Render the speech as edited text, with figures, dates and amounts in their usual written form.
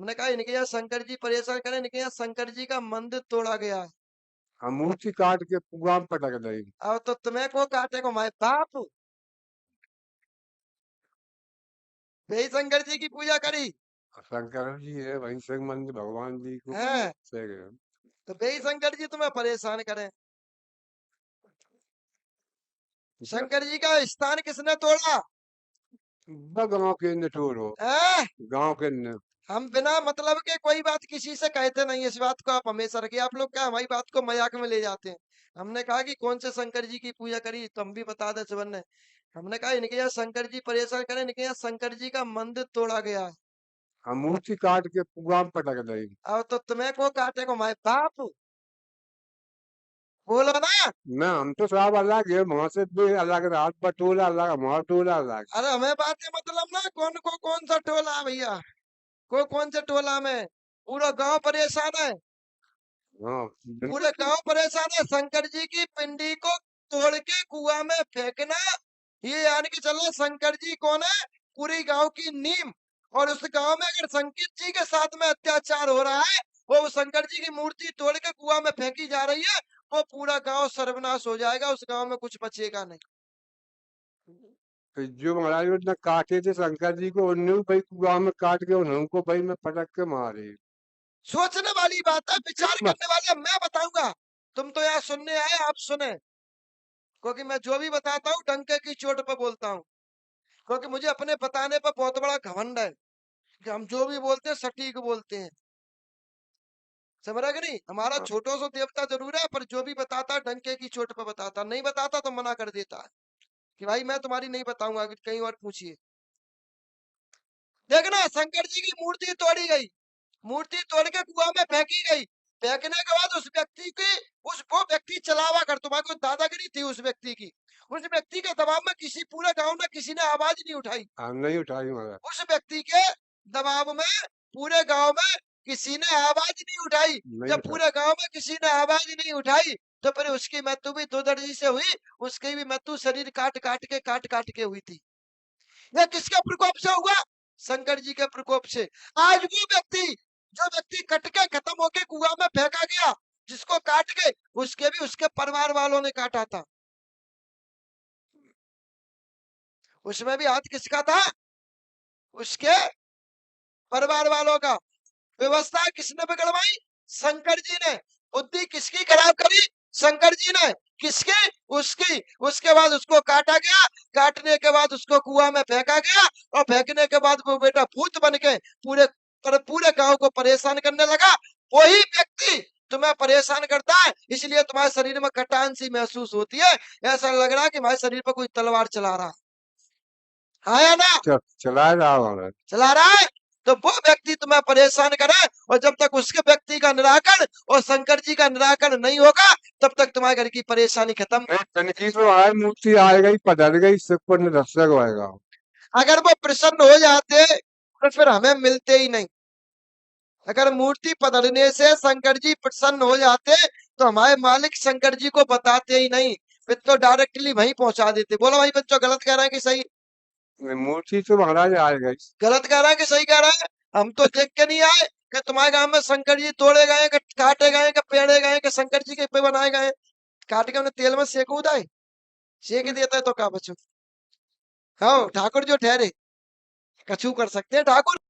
हमने कहा इनके यहाँ शंकर जी परेशान करें, इनके यहाँ शंकर जी का मंदिर तोड़ा गया है। हम मूर्ति काट के कुआं में पटक देंगे। अब तो तुम्हें को काटे को मैं बाप वही शंकर जी की पूजा करी शंकर जी है वहीं से मंदिर भगवान जी को है, से गए। तो वही शंकर जी तुम्हें परेशान करें। शंकर जी का स्थान किसने तोड़ा गांव के निठोर हो, है? गांव के न... हम बिना मतलब के कोई बात किसी से कहते नहीं, इस बात को आप हमेशा रखिए। आप लोग क्या हमारी बात को मजाक में ले जाते हैं। हमने कहा कि कौन से शंकर जी की पूजा करी, तो हम भी बता दे सुबह ने। हमने कहा इनके यहाँ शंकर जी परेशान करें, इनके यहाँ शंकर जी का मंदिर तोड़ा गया है। हम मूर्ति काट के कुआं में पटक देंगे। अब तो तुम्हें को काटे को मैं बाप बोलो ना। मैं हम तो सब अलग है, वहां से भी अलग, रात पर टोला अलग, हमारा टोला अलग। अरे हमें बातें मतलब ना, कौन को कौन सा टोला है भैया, को कौन से टोला में पूरा गांव परेशान है। हाँ पूरे गांव परेशान है। शंकर जी की पिंडी को तोड़ के कुआं में फेंकना, ये यानी कि चलो शंकर जी कौन है, पूरी गांव की नींव। और उस गांव में अगर शंकर जी के साथ में अत्याचार हो रहा है, वो शंकर जी की मूर्ति तोड़ के कुआं में फेंकी जा रही है, वो पूरा गांव सर्वनाश हो जाएगा, उस गांव में कुछ बचेगा नहीं। तो जो महाराज ने काटे थे शंकर जी को, उन्हें भी भाई कुआं में काट के उनको भाई मैं पटक के मारे। सोचने वाली बात है, विचार करने वाले मैं बताऊंगा। तुम तो यहाँ सुनने आए, आप सुने, क्योंकि मैं जो भी बताता हूँ डंके की चोट पर बोलता हूँ। क्योंकि मुझे अपने बताने पर बहुत बड़ा घमंड है कि हम जो भी बोलते हैं सटीक बोलते हैं। समझ रहे कि नहीं? हमारा छोटो सो देवता जरूर है, पर जो भी बताता है डंके की चोट पर बताता, नहीं बताता तो मना कर देता है कि भाई मैं तुम्हारी नहीं बताऊंगा, कहीं और पूछिए। देखना, शंकर जी की मूर्ति तोड़ी गई, मूर्ति तोड़ के कुआं में फेंकी गई। फेंकने के बाद उस व्यक्ति की, उस वो व्यक्ति चलावा कर, तुम्हारी कोई दादागिरी थी उस व्यक्ति की, उस व्यक्ति के दबाव में किसी पूरे गांव में किसी ने आवाज नहीं उठाई। हम नहीं उठाई महाराज। उस व्यक्ति के दबाव में पूरे गांव में किसी ने आवाज नहीं उठाई। नहीं जब उठाई। पूरे गांव में किसी ने आवाज नहीं उठाई, तो फिर उसकी मृत्यु भी दुर्दर्शी से हुई। उसकी भी मृत्यु शरीर काट काट के हुई थी। यह किसके प्रकोप से हुआ? शंकर जी के प्रकोप से। आज वो व्यक्ति, जो व्यक्ति कट के खत्म होके कुआं में फेंका गया, जिसको काट के, उसके भी उसके परिवार वालों ने काटा था। उसमें भी हाथ किसका था? उसके परिवार वालों का। व्यवस्था किसने बिगड़वाई? शंकर जी ने। बुद्धि किसकी खराब करी? शंकर जी ने। किसकी? उसकी। उसके बाद उसको काटा गया, काटने के बाद उसको कुआं में फेंका गया, और फेंकने के बाद वो बेटा भूत बन के पूरे गांव को परेशान करने लगा। वही व्यक्ति तुम्हें परेशान करता है, इसलिए तुम्हारे शरीर में कटान सी महसूस होती है। ऐसा लग रहा है कि हमारे शरीर पर कोई तलवार चला रहा है या ना? चला रहा महाराज। चला रहा है। तो वो व्यक्ति तुम्हें परेशान करे, और जब तक उसके व्यक्ति का निराकरण और शंकर जी का निराकरण नहीं होगा, तब तक तुम्हारे घर की परेशानी खत्म। तनकी तो महाराज मूर्ति आएगा ही, पधर गई, सिर पर निरक्षक होएगा। अगर वो प्रसन्न हो जाते तो फिर हमें मिलते ही नहीं। अगर मूर्ति पधरने से शंकर जी प्रसन्न हो जाते, तो हमारे मालिक शंकर जी को बताते ही नहीं, फिर तो डायरेक्टली वहीं पहुंचा देते। बोलो भाई बच्चों, गलत कह रहे हैं कि सही? मूर्ति तो महाराज आएगा ही। गलत कह रहा है कि सही कह रहा है? हम तो देख के नहीं आए कि तुम्हारे गांव में शंकर जी तोड़े गए, कि काटे गए, कि पेड़े गए, कि शंकर जी के पे बनाए गए। काट के उन्हें तेल में सेक उदाए, सेक देता है तो क्या बचो। हाँ, ठाकुर जो ठहरे, कछु कर सकते हैं ठाकुर।